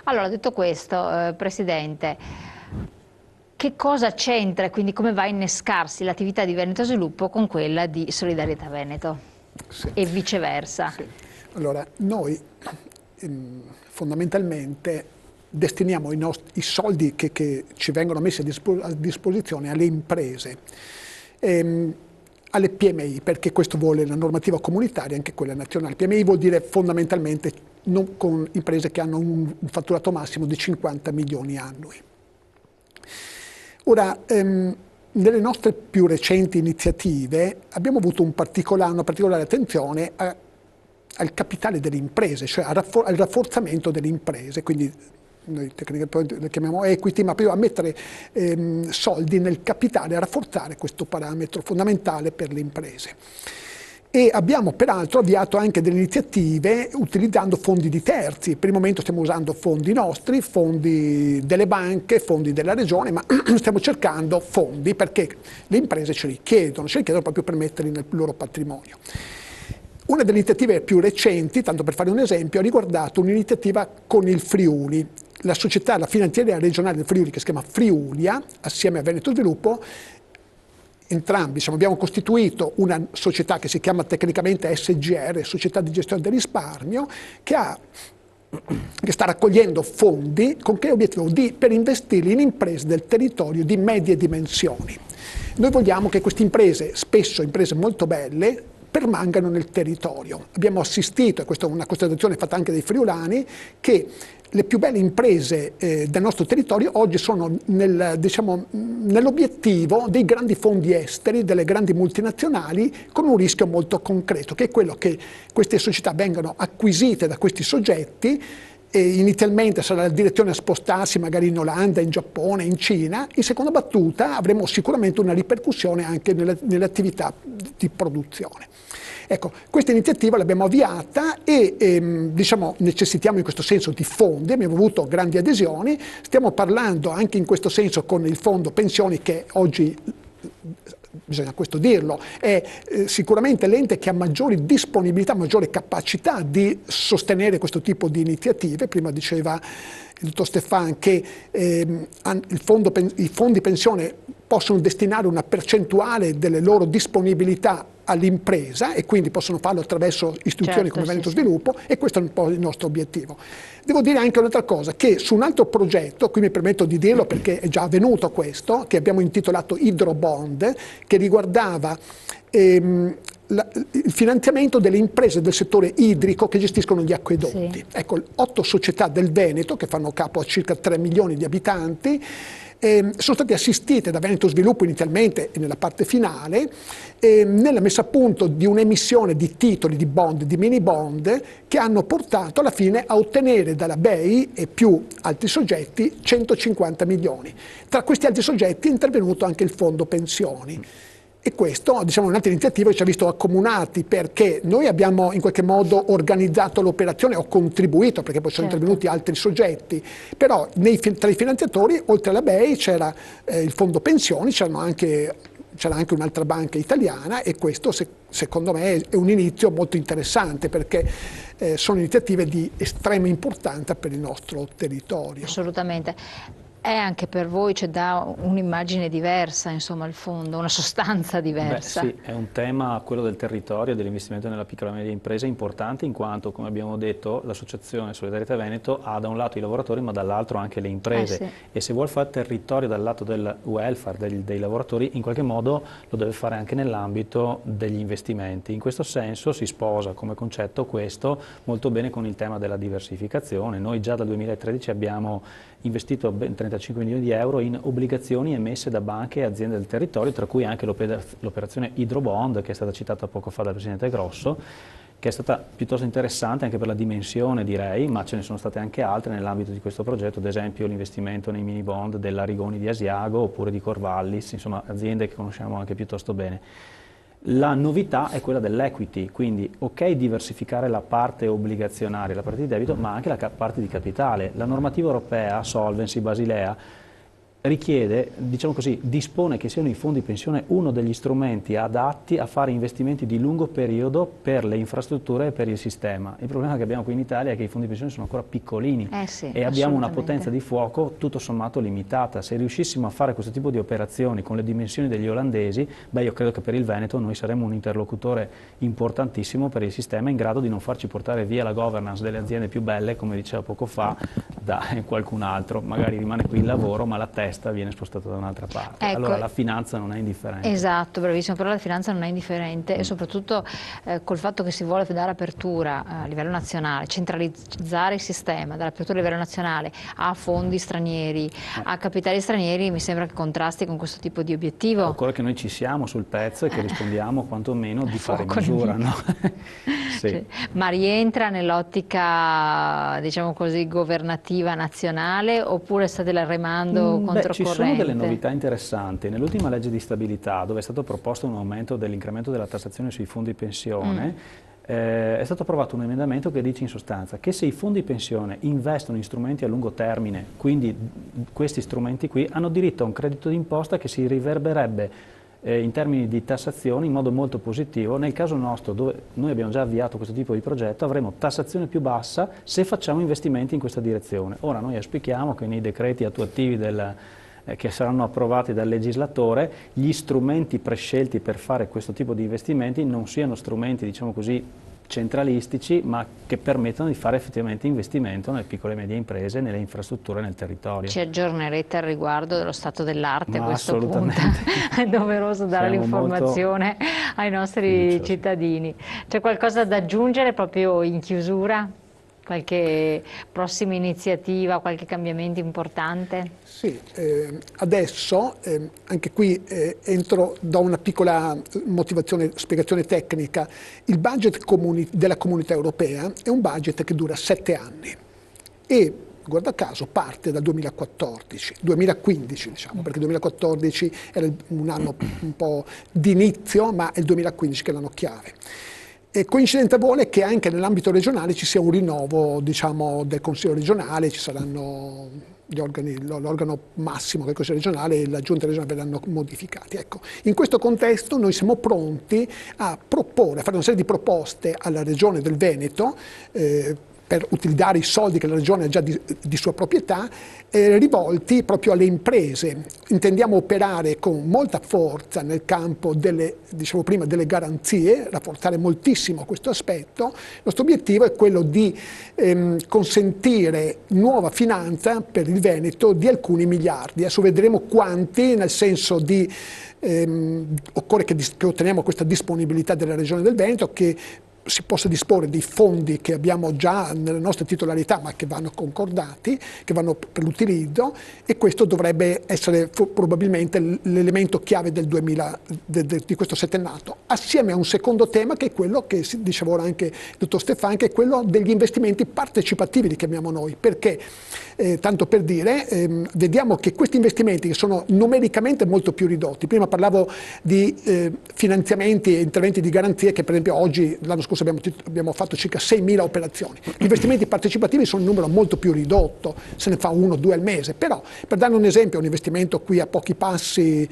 Allora, detto questo, Presidente, che cosa c'entra e quindi come va a innescarsi l'attività di Veneto Sviluppo con quella di Solidarietà Veneto Sì. e viceversa? Sì. Allora, noi fondamentalmente destiniamo i soldi che ci vengono messi a disposizione alle imprese, alle PMI, perché questo vuole la normativa comunitaria, anche quella nazionale. PMI vuol dire fondamentalmente con imprese che hanno un fatturato massimo di 50 milioni annui. Ora, nelle nostre più recenti iniziative abbiamo avuto una particolare attenzione al capitale delle imprese, cioè al rafforzamento delle imprese, quindi noi tecnicamente lo chiamiamo equity, ma più a mettere soldi nel capitale, a rafforzare questo parametro fondamentale per le imprese. E abbiamo peraltro avviato anche delle iniziative utilizzando fondi di terzi. Per il momento stiamo usando fondi nostri, fondi delle banche, fondi della regione, ma stiamo cercando fondi perché le imprese ce li chiedono proprio per metterli nel loro patrimonio. Una delle iniziative più recenti, tanto per fare un esempio, ha riguardato un'iniziativa con il Friuli. La società, la finanziaria regionale del Friuli, che si chiama Friulia, assieme a Veneto Sviluppo, entrambi abbiamo costituito una società che si chiama tecnicamente SGR, Società di Gestione del Risparmio, che sta raccogliendo fondi con che obiettivo? Per investirli in imprese del territorio di medie dimensioni. Noi vogliamo che queste imprese, spesso imprese molto belle, permangano nel territorio. Abbiamo assistito, e questa è una constatazione fatta anche dai friulani, che le più belle imprese del nostro territorio oggi sono nell'obiettivo dei grandi fondi esteri, delle grandi multinazionali, con un rischio molto concreto, che è quello che queste società vengano acquisite da questi soggetti. E inizialmente sarà la direzione a spostarsi magari in Olanda, in Giappone, in Cina. In seconda battuta avremo sicuramente una ripercussione anche nelle attività di produzione. Ecco, questa iniziativa l'abbiamo avviata e necessitiamo in questo senso di fondi, abbiamo avuto grandi adesioni, stiamo parlando anche in questo senso con il fondo pensioni che oggi, bisogna questo dirlo, è sicuramente l'ente che ha maggiori disponibilità, maggiore capacità di sostenere questo tipo di iniziative. Prima diceva il dottor Stefan che i fondi pensione possono destinare una percentuale delle loro disponibilità all'impresa e quindi possono farlo attraverso istituzioni come Veneto Sviluppo, e questo è un po' il nostro obiettivo. Devo dire anche un'altra cosa, che su un altro progetto, qui mi permetto di dirlo perché è già avvenuto questo, che abbiamo intitolato Hydrobond, che riguardava il finanziamento delle imprese del settore idrico che gestiscono gli acquedotti. Sì. Ecco, 8 società del Veneto che fanno capo a circa 3 milioni di abitanti sono state assistite da Veneto Sviluppo inizialmente e nella parte finale nella messa a punto di un'emissione di titoli, di bond, di mini bond, che hanno portato alla fine a ottenere dalla BEI e più altri soggetti 150 milioni. Tra questi altri soggetti è intervenuto anche il fondo pensioni. E questo, è un'altra iniziativa che ci ha visto accomunati, perché noi abbiamo in qualche modo organizzato l'operazione, o contribuito, perché poi sono intervenuti altri soggetti, però tra i finanziatori, oltre alla BEI, c'era il fondo pensioni, c'era anche un'altra banca italiana, e questo secondo me è un inizio molto interessante, perché sono iniziative di estrema importanza per il nostro territorio. Assolutamente. È anche per voi, dà un'immagine diversa, insomma, il fondo, una sostanza diversa. Beh, sì, è un tema, quello del territorio e dell'investimento nella piccola e media impresa, importante, in quanto, come abbiamo detto, l'associazione Solidarietà Veneto ha da un lato i lavoratori ma dall'altro anche le imprese, sì. E se vuol fare territorio dal lato del welfare dei lavoratori, in qualche modo lo deve fare anche nell'ambito degli investimenti. In questo senso si sposa come concetto questo molto bene con il tema della diversificazione. Noi già dal 2013 abbiamo investito ben 35 milioni di euro in obbligazioni emesse da banche e aziende del territorio, tra cui anche l'operazione Hydrobond, che è stata citata poco fa dal Presidente Grosso, che è stata piuttosto interessante anche per la dimensione, direi, ma ce ne sono state anche altre nell'ambito di questo progetto, ad esempio l'investimento nei mini bond dell'Arigoni di Asiago oppure di Corvallis, insomma aziende che conosciamo anche piuttosto bene. La novità è quella dell'equity, quindi ok diversificare la parte obbligazionaria, la parte di debito, ma anche la parte di capitale. La normativa europea, Solvency, Basilea, richiede, diciamo così, dispone che siano i fondi pensione uno degli strumenti adatti a fare investimenti di lungo periodo per le infrastrutture e per il sistema. Il problema che abbiamo qui in Italia è che i fondi pensione sono ancora piccolini sì, e abbiamo una potenza di fuoco tutto sommato limitata. Se riuscissimo a fare questo tipo di operazioni con le dimensioni degli olandesi, beh, io credo che per il Veneto noi saremmo un interlocutore importantissimo per il sistema, in grado di non farci portare via la governance delle aziende più belle, come diceva poco fa, da qualcun altro. Magari rimane qui il lavoro, ma la testa viene spostata da un'altra parte. Ecco, allora la finanza non è indifferente. Esatto, bravissimo, però la finanza non è indifferente e soprattutto col fatto che si vuole dare apertura a livello nazionale, centralizzare il sistema, dare apertura a livello nazionale a fondi stranieri, a capitali stranieri, mi sembra che contrasti con questo tipo di obiettivo. Occorre che noi ci siamo sul pezzo e che rispondiamo quantomeno di fare misura, no? Sì. Ma rientra nell'ottica, diciamo così, governativa nazionale oppure state remando controcorrente? Ci sono delle novità interessanti. Nell'ultima legge di stabilità, dove è stato proposto un aumento dell'incremento della tassazione sui fondi pensione, è stato approvato un emendamento che dice in sostanza che se i fondi pensione investono in strumenti a lungo termine, quindi questi strumenti qui, hanno diritto a un credito d'imposta che si riverberebbe in termini di tassazione in modo molto positivo. Nel caso nostro, dove noi abbiamo già avviato questo tipo di progetto, avremo tassazione più bassa se facciamo investimenti in questa direzione. Ora noi auspichiamo che nei decreti attuativi che saranno approvati dal legislatore, gli strumenti prescelti per fare questo tipo di investimenti non siano strumenti, diciamo così, centralistici, ma che permettono di fare effettivamente investimento nelle piccole e medie imprese, nelle infrastrutture, nel territorio. Ci aggiornerete al riguardo dello stato dell'arte a questo punto? Assolutamente. È doveroso dare l'informazione ai nostri cittadini. C'è qualcosa da aggiungere proprio in chiusura? Qualche prossima iniziativa, qualche cambiamento importante? Sì, adesso anche qui entro da una piccola motivazione, spiegazione tecnica. Il budget della Comunità Europea è un budget che dura 7 anni e guarda caso parte dal 2015 diciamo, perché il 2014 era un anno un po' di inizio, ma è il 2015 che è l'anno chiave. E coincidenza vuole che anche nell'ambito regionale ci sia un rinnovo, diciamo, del Consiglio regionale, ci saranno gli organi, l'organo massimo del Consiglio regionale e la Giunta regionale verranno modificati. Ecco, in questo contesto noi siamo pronti a proporre, a fare una serie di proposte alla Regione del Veneto per utilizzare i soldi che la Regione ha già di sua proprietà, rivolti proprio alle imprese. Intendiamo operare con molta forza nel campo delle, dicevo prima, delle garanzie, rafforzare moltissimo questo aspetto. Il nostro obiettivo è quello di consentire nuova finanza per il Veneto di alcuni miliardi. Adesso vedremo quanti, nel senso di occorre che otteniamo questa disponibilità della Regione del Veneto, che si possa disporre di fondi che abbiamo già nelle nostre titolarità ma che vanno concordati, che vanno per l'utilizzo, e questo dovrebbe essere probabilmente l'elemento chiave del di questo settennato, assieme a un secondo tema che è quello che diceva ora anche il dottor Stefan, che è quello degli investimenti partecipativi, li chiamiamo noi, perché tanto per dire, vediamo che questi investimenti che sono numericamente molto più ridotti, prima parlavo di finanziamenti e interventi di garanzie che per esempio oggi, l'anno scorso abbiamo fatto circa 6.000 operazioni. Gli investimenti partecipativi sono un numero molto più ridotto, se ne fa 1 o 2 al mese, però per dare un esempio, un investimento qui a pochi passi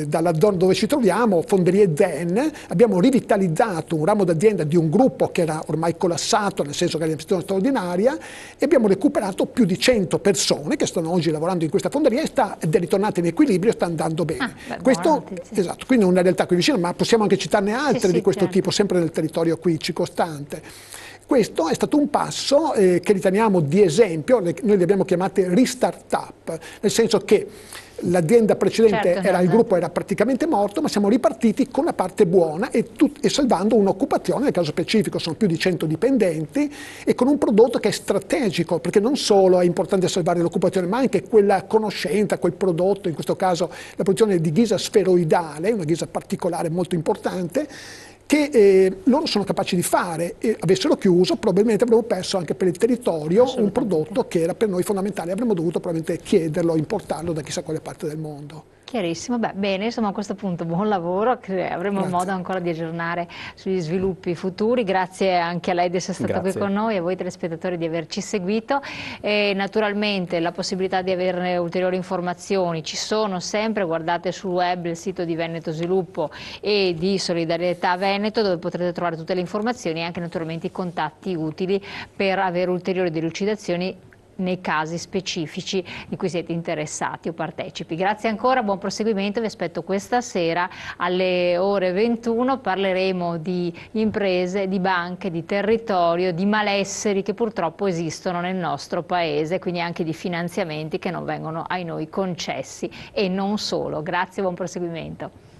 dalla zona dove ci troviamo, Fonderie Zen, abbiamo rivitalizzato un ramo d'azienda di un gruppo che era ormai collassato, nel senso che era un'investizione straordinaria, e abbiamo recuperato più di 100 persone che stanno oggi lavorando in questa fonderia ed è ritornata in equilibrio, sta andando bene. Questo, esatto, quindi è una realtà qui vicino, ma possiamo anche citarne altre di questo tipo, sempre nel territorio qui circostante. Questo è stato un passo che riteniamo di esempio, noi li abbiamo chiamate restart-up, nel senso che l'azienda precedente, il gruppo era praticamente morto, ma siamo ripartiti con la parte buona e salvando un'occupazione, nel caso specifico sono più di 100 dipendenti, e con un prodotto che è strategico, perché non solo è importante salvare l'occupazione, ma anche quella conoscenza, quel prodotto, in questo caso la produzione di ghisa sferoidale, una ghisa particolare molto importante, che loro sono capaci di fare, e avessero chiuso probabilmente avremmo perso anche per il territorio un prodotto che era per noi fondamentale, avremmo dovuto probabilmente chiederlo, importarlo da chissà quale parte del mondo. Chiarissimo, beh, bene, insomma a questo punto buon lavoro, che avremo modo ancora di aggiornare sugli sviluppi futuri. Grazie anche a lei di essere stato qui con noi e a voi telespettatori di averci seguito. E naturalmente la possibilità di averne ulteriori informazioni ci sono sempre, guardate sul web il sito di Veneto Sviluppo e di Solidarietà Veneto, dove potrete trovare tutte le informazioni e anche naturalmente i contatti utili per avere ulteriori delucidazioni nei casi specifici di cui siete interessati o partecipi. Grazie ancora, buon proseguimento, vi aspetto questa sera alle ore 21, parleremo di imprese, di banche, di territorio, di malesseri che purtroppo esistono nel nostro paese, quindi anche di finanziamenti che non vengono ai noi concessi e non solo. Grazie, buon proseguimento.